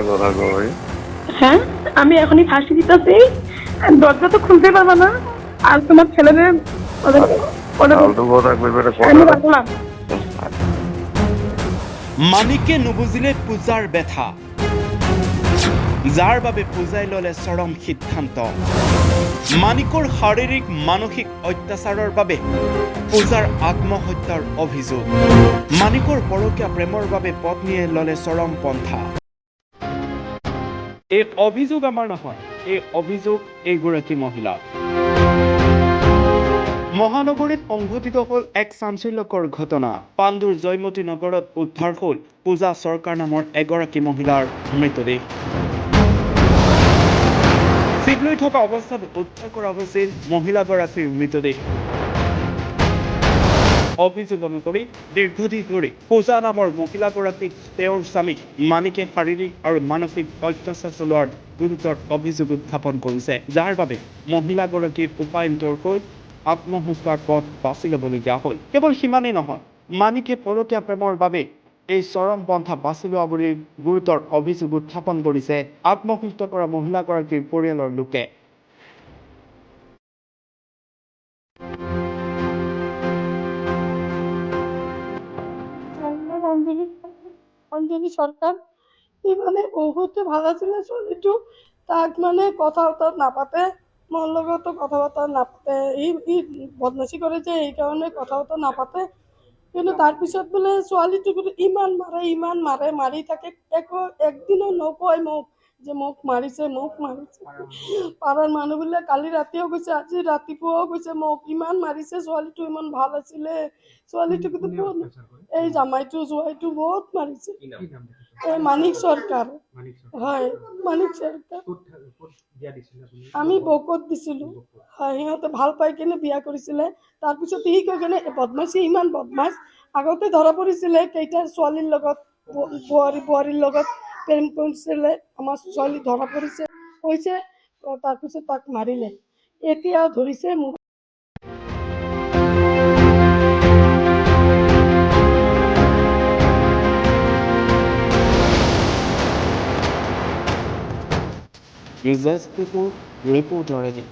কথা কই হ্যাঁ, আমি এখনই ফাঁসি দিতেছি, দরজা তো খুলতে পারবে না। আর তোমার ছেলেদের ফালতু কথা কইবে এটা আমি কথা রাখলাম। মানিকে নুবুজিলে পূজাৰ ব্যথা, যাৰ বাবে পূজাই ল'লে চৰম সিদ্ধান্ত। মানিকৰ শাৰীৰিক মানসিক অত্যাচাৰৰ বাবে পূজাৰ আত্মহত্যাৰ অভিযোগ। মানিকৰ পৰকীয়া প্ৰেমৰ বাবে পত্নীয়ে ল'লে চৰম পন্থা। এই অভিযোগ আমাৰ নহয়, এই অভিযোগ এইগৰাকী মহিলা। মহানগৰীত সংঘটিত হ'ল এক চাঞ্চল্যকৰ ঘটনা। পাণ্ডুৰ জয়মতী নগৰত উদ্ধাৰ হ'ল পূজা চৰকাৰ নামৰ এগৰাকী মহিলাৰ মৃতদেহ। চিট লৈ থকা অৱস্থাত উদ্ধাৰ কৰা হৈছিল মহিলাগৰাকীৰ মৃতদেহ। অভিযোগ অনুসৰি দীৰ্ঘদিন ধৰি পূজা নামৰ মহিলাগৰাকীক তেওঁৰ স্বামী মানিকে শাৰীৰিক আৰু মানসিক অত্যাচাৰ চলোৱাৰ গুৰুতৰ অভিযোগ উত্থাপন কৰিছে, যাৰ বাবে মহিলাগৰাকীৰ উপায়ন্তৰকৈ আত্মহত্যাৰ পথ বাছি ল'বলগীয়া হ'ল। কেৱল সিমানেই নহয়, মানিকে পৰকীয়া প্ৰেমৰ বাবে এই চৰম পন্থা বাছি লোৱা বুলি গুৰুতৰ অভিযোগ উত্থাপন কৰিছে আত্মহত্যা কৰা মহিলাগৰাকীৰ পৰিয়ালৰ লোকে। অঞ্জলি সৰকাৰ মানে বহুতে ভালো ছিল ছোৱালীটো, তাক মানে কথা বতৰা নাপাতে, মোৰ লগতো কথা বতৰা নাপাতে, ই বদমাচি কৰে যে সেইকাৰণে কথা বতৰা নাপাতে। কিন্তু তাৰপিছত বোলে ছোৱালীটোক ইমান মাৰে মাৰি থাকে, একদিনো নকয় মোক যে মোক মাৰিছে। পাড়াৰ মানুহবিলাক কালি ৰাতিও গৈছে, আজি ৰাতিপুৱাও গৈছে, মোক ইমান মাৰিছে। ছোৱালীটো ইমান ভাল আছিলে, ছোৱালীটো কিন্তু এই জামাইটো জোৱাইটো বহুত মাৰিছে। এই মানিক চৰকাৰ, হয় মানিক চৰকাৰ। আমি বকত দিছিলোঁ, হয় সিহঁতে ভাল পাই কিনে বিয়া কৰিছিলে। তাৰপিছত সি কৈ কিনে বদমাচি, ইমান বদমাছ। আগতে ধৰা পৰিছিলে কেইটা ছোৱালীৰ লগত, বোৱাৰীৰ লগত প্ৰেম কৰিছিলে। আমাৰ ছোৱালী ধৰা পৰিছে, কৈছে, তাৰপিছত তাক মাৰিলে। এতিয়া ধৰিছে মোক। Request people report already.